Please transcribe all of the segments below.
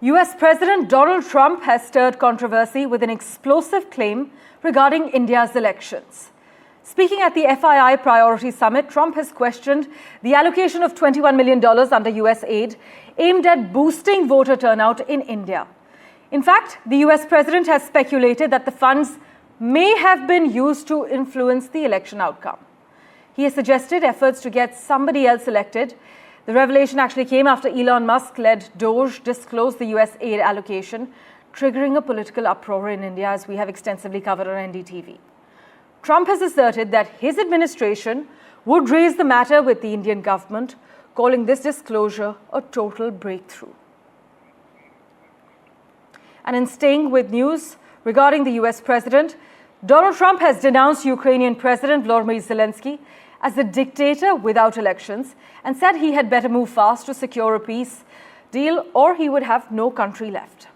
US President Donald Trump has stirred controversy with an explosive claim regarding India's elections. Speaking at the FII Priority Summit, Trump has questioned the allocation of $21 million under US aid aimed at boosting voter turnout in India. In fact, the US president has speculated that the funds may have been used to influence the election outcome. He has suggested efforts to get somebody else elected. The revelation actually came after Elon Musk-led Doge disclosed the US aid allocation, triggering a political uproar in India, as we have extensively covered on NDTV. Trump has asserted that his administration would raise the matter with the Indian government, calling this disclosure a total breakthrough. And in staying with news regarding the US president, Donald Trump has denounced Ukrainian President Volodymyr Zelenskyy as a dictator without elections and said he had better move fast to secure a peace deal or he would have no country left.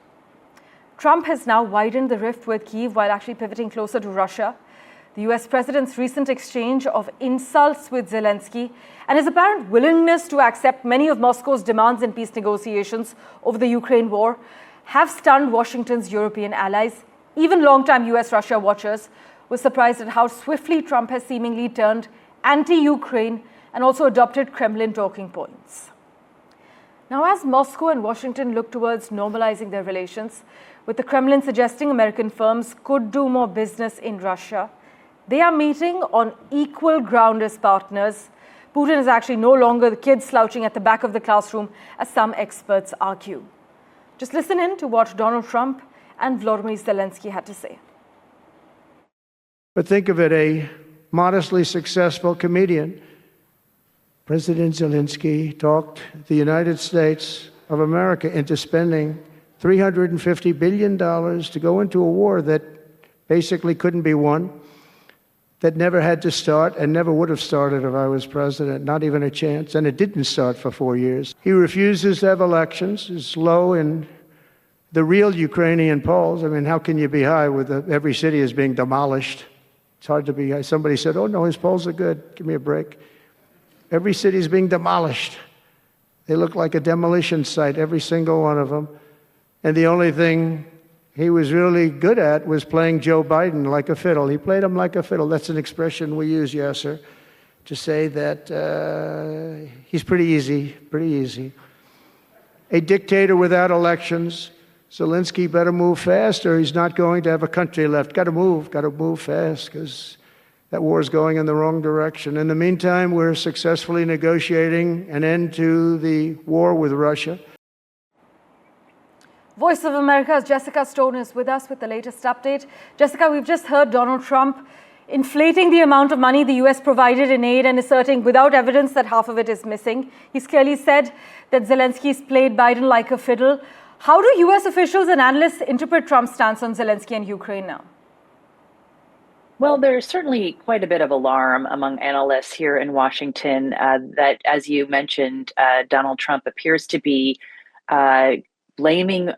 Trump has now widened the rift with Kyiv while actually pivoting closer to Russia. The US president's recent exchange of insults with Zelenskyy and his apparent willingness to accept many of Moscow's demands in peace negotiations over the Ukraine war have stunned Washington's European allies. Even longtime US-Russia watchers were surprised at how swiftly Trump has seemingly turned anti-Ukraine and also adopted Kremlin talking points. Now, as Moscow and Washington look towards normalizing their relations, with the Kremlin suggesting American firms could do more business in Russia, they are meeting on equal ground as partners. Putin is actually no longer the kid slouching at the back of the classroom, as some experts argue. Just listen in to what Donald Trump and Volodymyr Zelenskyy had to say. But think of it, a modestly successful comedian. President Zelenskyy talked the United States of America into spending $350 billion to go into a war that basically couldn't be won, that never had to start and never would have started if I was president, not even a chance, and it didn't start for 4 years. He refuses to have elections, is low in the real Ukrainian polls. I mean, how can you be high with every city is being demolished? It's hard to be high. Somebody said, oh no, his polls are good, give me a break. Every city is being demolished. They look like a demolition site, every single one of them. And the only thing he was really good at was playing Joe Biden like a fiddle. He played him like a fiddle. That's an expression we use, yes, sir, to say that he's pretty easy. A dictator without elections. Zelenskyy better move fast or he's not going to have a country left. Got to move fast because that war is going in the wrong direction. In the meantime, we're successfully negotiating an end to the war with Russia. Voice of America's Jessica Stone is with us with the latest update. Jessica, we've just heard Donald Trump inflating the amount of money the US provided in aid and asserting without evidence that half of it is missing. He's clearly said that Zelensky's played Biden like a fiddle. How do US officials and analysts interpret Trump's stance on Zelenskyy and Ukraine now? Well, there's certainly quite a bit of alarm among analysts here in Washington that, as you mentioned, Donald Trump appears to be blaming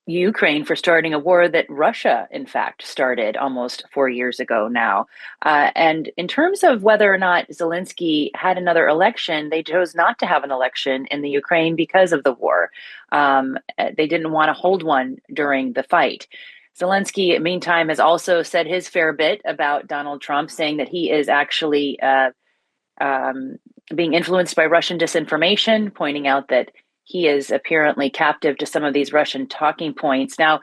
Ukraine for starting a war that Russia, in fact, started almost 4 years ago now. And in terms of whether or not Zelenskyy had another election, they chose not to have an election in the Ukraine because of the war. They didn't want to hold one during the fight. Zelenskyy, meantime, has also said his fair bit about Donald Trump, saying that he is actually being influenced by Russian disinformation, pointing out that he is apparently captive to some of these Russian talking points. Now,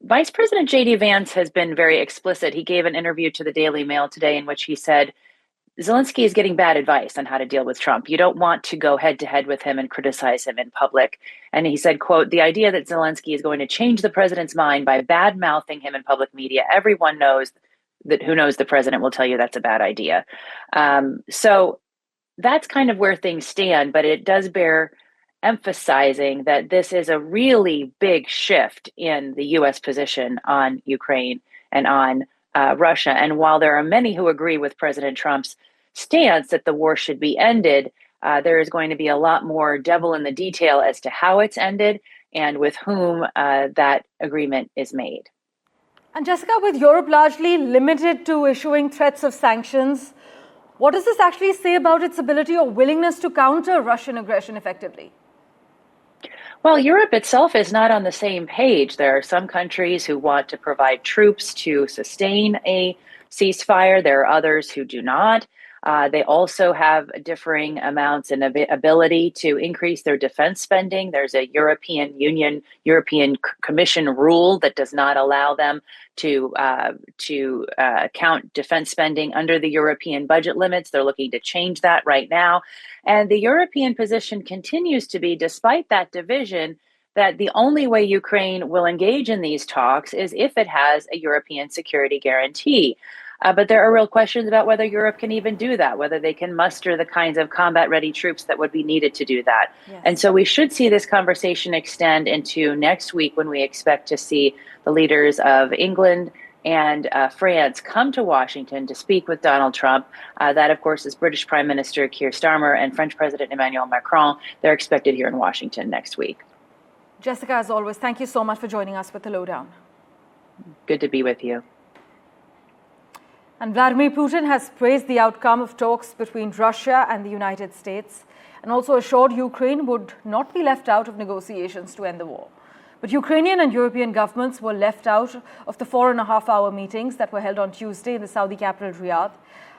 Vice President J.D. Vance has been very explicit. He gave an interview to the Daily Mail today in which he said, Zelenskyy is getting bad advice on how to deal with Trump. You don't want to go head to head with him and criticize him in public. And he said, quote, the idea that Zelenskyy is going to change the president's mind by bad mouthing him in public media, everyone knows that who knows the president will tell you that's a bad idea. So that's kind of where things stand, but it does bear emphasizing that this is a really big shift in the U.S. position on Ukraine and on Russia. And while there are many who agree with President Trump's stance that the war should be ended, there is going to be a lot more devil in the detail as to how it's ended and with whom that agreement is made. And Jessica, with Europe largely limited to issuing threats of sanctions, what does this actually say about its ability or willingness to counter Russian aggression effectively? Well, Europe itself is not on the same page. There are some countries who want to provide troops to sustain a ceasefire. There are others who do not. They also have differing amounts and ability to increase their defense spending. There's a European Union, European Commission rule that does not allow them to count defense spending under the European budget limits. They're looking to change that right now. And the European position continues to be, despite that division, that the only way Ukraine will engage in these talks is if it has a European security guarantee. But there are real questions about whether Europe can even do that, whether they can muster the kinds of combat-ready troops that would be needed to do that. Yes. And so we should see this conversation extend into next week, when we expect to see the leaders of England and France come to Washington to speak with Donald Trump. That, of course, is British Prime Minister Keir Starmer and French President Emmanuel Macron. They're expected here in Washington next week. Jessica, as always, thank you so much for joining us with the Lowdown. Good to be with you. And Vladimir Putin has praised the outcome of talks between Russia and the United States, and also assured Ukraine would not be left out of negotiations to end the war. But Ukrainian and European governments were left out of the 4.5-hour meetings that were held on Tuesday in the Saudi capital, Riyadh.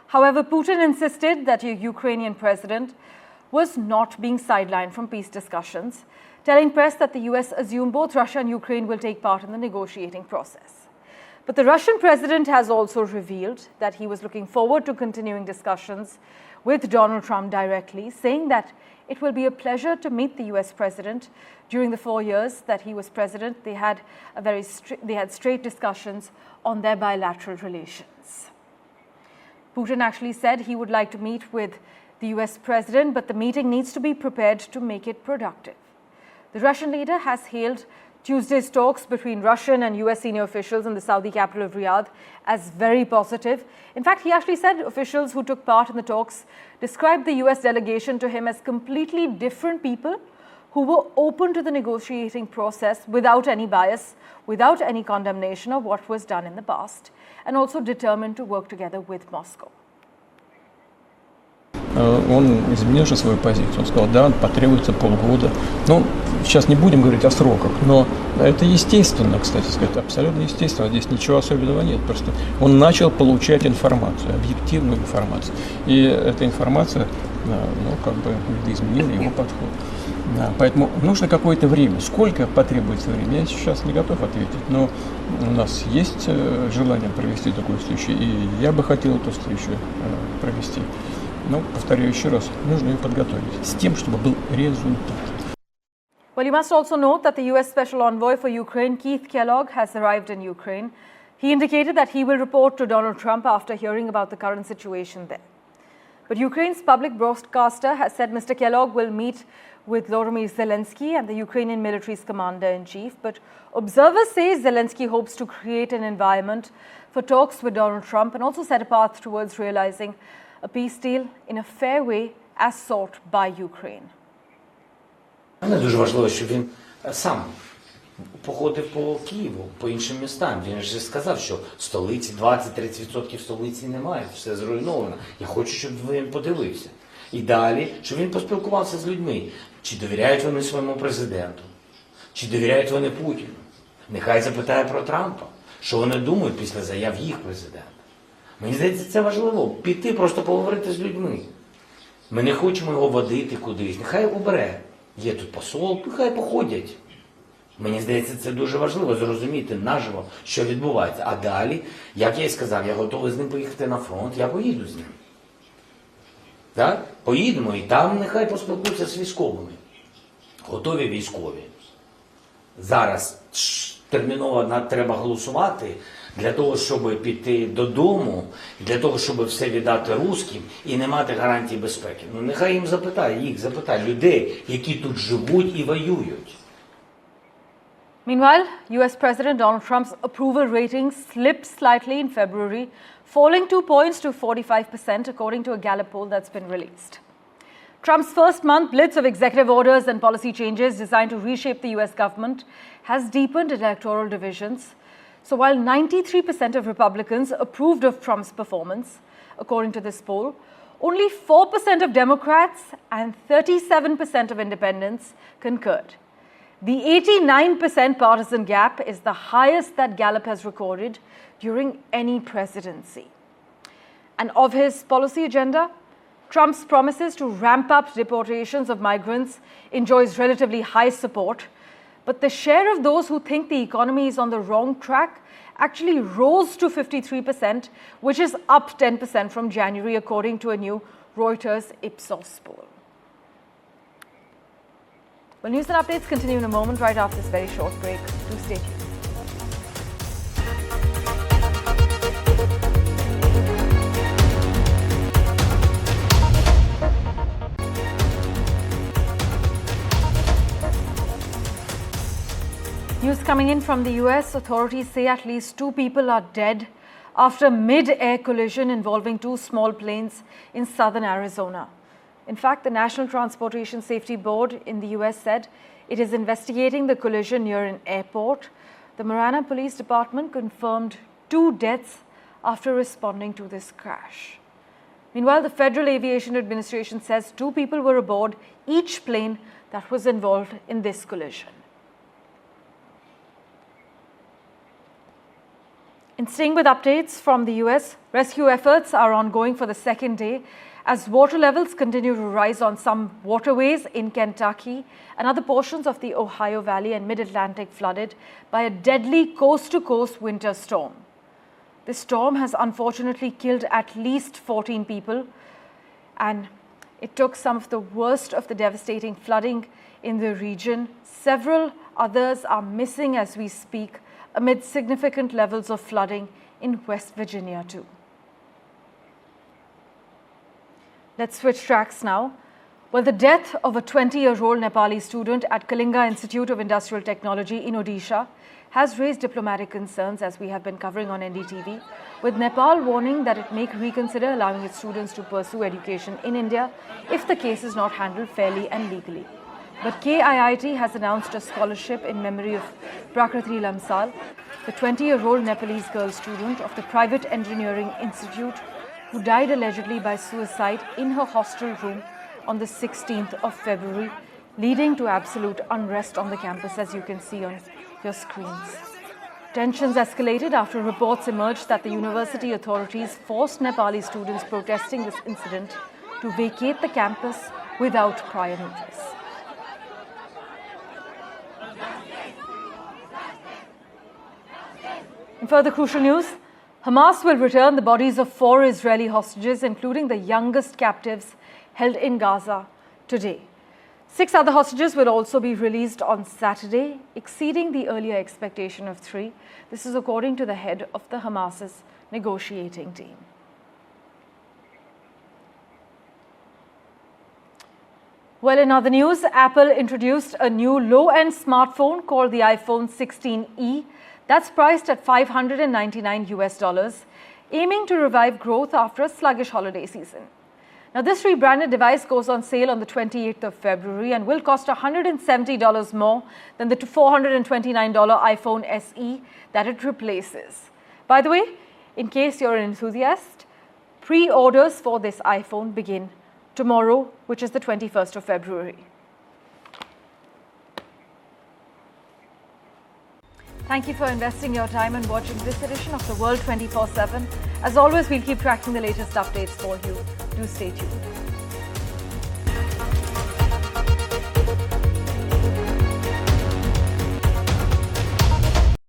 However, Putin insisted that the Ukrainian president was not being sidelined from peace discussions, telling press that the US assumed both Russia and Ukraine will take part in the negotiating process. But the Russian president has also revealed that he was looking forward to continuing discussions with Donald Trump directly, saying that it will be a pleasure to meet the US president. During the 4 years that he was president, they had straight discussions on their bilateral relations. Putin actually said he would like to meet with the US president, but the meeting needs to be prepared to make it productive. The Russian leader has hailed Tuesday's talks between Russian and US senior officials in the Saudi capital of Riyadh as very positive. In fact, he actually said officials who took part in the talks described the US delegation to him as completely different people who were open to the negotiating process without any bias, without any condemnation of what was done in the past, and also determined to work together with Moscow. Он изменил же свою позицию. Он сказал, да, потребуется полгода. Ну, сейчас не будем говорить о сроках, но это естественно, кстати сказать, абсолютно естественно. Здесь ничего особенного нет. Просто он начал получать информацию, объективную информацию. И эта информация, ну, как бы видоизменила его подход. Поэтому нужно какое-то время. Сколько потребуется времени, я сейчас не готов ответить, но у нас есть желание провести такую встречу, и я бы хотел эту встречу провести. Но, повторяю еще раз, нужно ее подготовить с тем, чтобы был результат. Well, you must also note that the US Special Envoy for Ukraine, Keith Kellogg, has arrived in Ukraine. He indicated that he will report to Donald Trump after hearing about the current situation there. But Ukraine's public broadcaster has said Mr. Kellogg will meet with Volodymyr Zelenskyy and the Ukrainian military's commander-in-chief. But observers say Zelenskyy hopes to create an environment for talks with Donald Trump and also set a path towards realizing a peace deal in a fair way as sought by Ukraine. Мені дуже важливо, щоб він сам походив по Києву, по іншим містам. Він ж сказав, що столиці 20-30% столиці немає, все зруйновано. Я хочу, щоб він подивився. І далі, щоб він поспілкувався з людьми. Чи довіряють вони своєму президенту? Чи довіряють вони Путіну? Нехай запитає про Трампа, що вони думають після заяв їх президента. Мені здається, це важливо. Піти, просто поговорити з людьми. Ми не хочемо його водити кудись. Нехай обере. Є тут посол, нехай походять. Мені здається, це дуже важливо зрозуміти наживо, що відбувається. А далі, як я і сказав, я готовий з ним поїхати на фронт, я поїду з ним. Так? Поїдемо і там нехай поспілкуються з військовими. Готові військові. Зараз терміново треба голосувати для того, щоб піти додому, для того, щоб все віддати русским і не мати гарантій безпеки. Ну нехай їх запитає людей, які тут живуть і воюють. Meanwhile, US President Donald Trump's approval rating slipped slightly in February, falling 2 points to 45% according to a Gallup poll that's been released. Trump's first-month blitz of executive orders and policy changes designed to reshape the US government has deepened electoral divisions. So while 93% of Republicans approved of Trump's performance, according to this poll, only 4% of Democrats and 37% of independents concurred. The 89% partisan gap is the highest that Gallup has recorded during any presidency. And of his policy agenda, Trump's promises to ramp up deportations of migrants enjoys relatively high support, but the share of those who think the economy is on the wrong track actually rose to 53%, which is up 10% from January, according to a new Reuters Ipsos poll. Well, news and updates continue in a moment, right after this very short break. Do stay tuned. News coming in from the US. Authorities say at least 2 people are dead after a mid-air collision involving 2 small planes in southern Arizona. In fact, the National Transportation Safety Board in the US said it is investigating the collision near an airport. The Marana Police Department confirmed 2 deaths after responding to this crash. Meanwhile, the Federal Aviation Administration says 2 people were aboard each plane that was involved in this collision. In staying with updates from the US, rescue efforts are ongoing for the second day as water levels continue to rise on some waterways in Kentucky and other portions of the Ohio Valley and Mid-Atlantic flooded by a deadly coast-to-coast winter storm. This storm has unfortunately killed at least 14 people, and it took some of the worst of the devastating flooding in the region. Several others are missing as we speak, amid significant levels of flooding in West Virginia too. Let's switch tracks now. Well, the death of a 20-year-old Nepali student at Kalinga Institute of Industrial Technology in Odisha has raised diplomatic concerns, as we have been covering on NDTV, with Nepal warning that it may reconsider allowing its students to pursue education in India if the case is not handled fairly and legally. But KIIT has announced a scholarship in memory of Prakriti Lamsal, the 20-year-old Nepalese girl student of the private engineering institute who died allegedly by suicide in her hostel room on the 16th of February, leading to absolute unrest on the campus, as you can see on your screens. Tensions escalated after reports emerged that the university authorities forced Nepali students protesting this incident to vacate the campus without prior notice. In further crucial news, Hamas will return the bodies of 4 Israeli hostages, including the youngest captives held in Gaza, today. 6 other hostages will also be released on Saturday, exceeding the earlier expectation of 3. This is according to the head of the Hamas's negotiating team. Well, in other news, Apple introduced a new low-end smartphone called the iPhone 16e. That's priced at $599 US, aiming to revive growth after a sluggish holiday season. Now, this rebranded device goes on sale on the 28th of February and will cost $170 more than the $429 iPhone SE that it replaces. By the way, in case you're an enthusiast, pre-orders for this iPhone begin tomorrow, which is the 21st of February. Thank you for investing your time and watching this edition of The World 24/7. As always, we'll keep tracking the latest updates for you. Do stay tuned.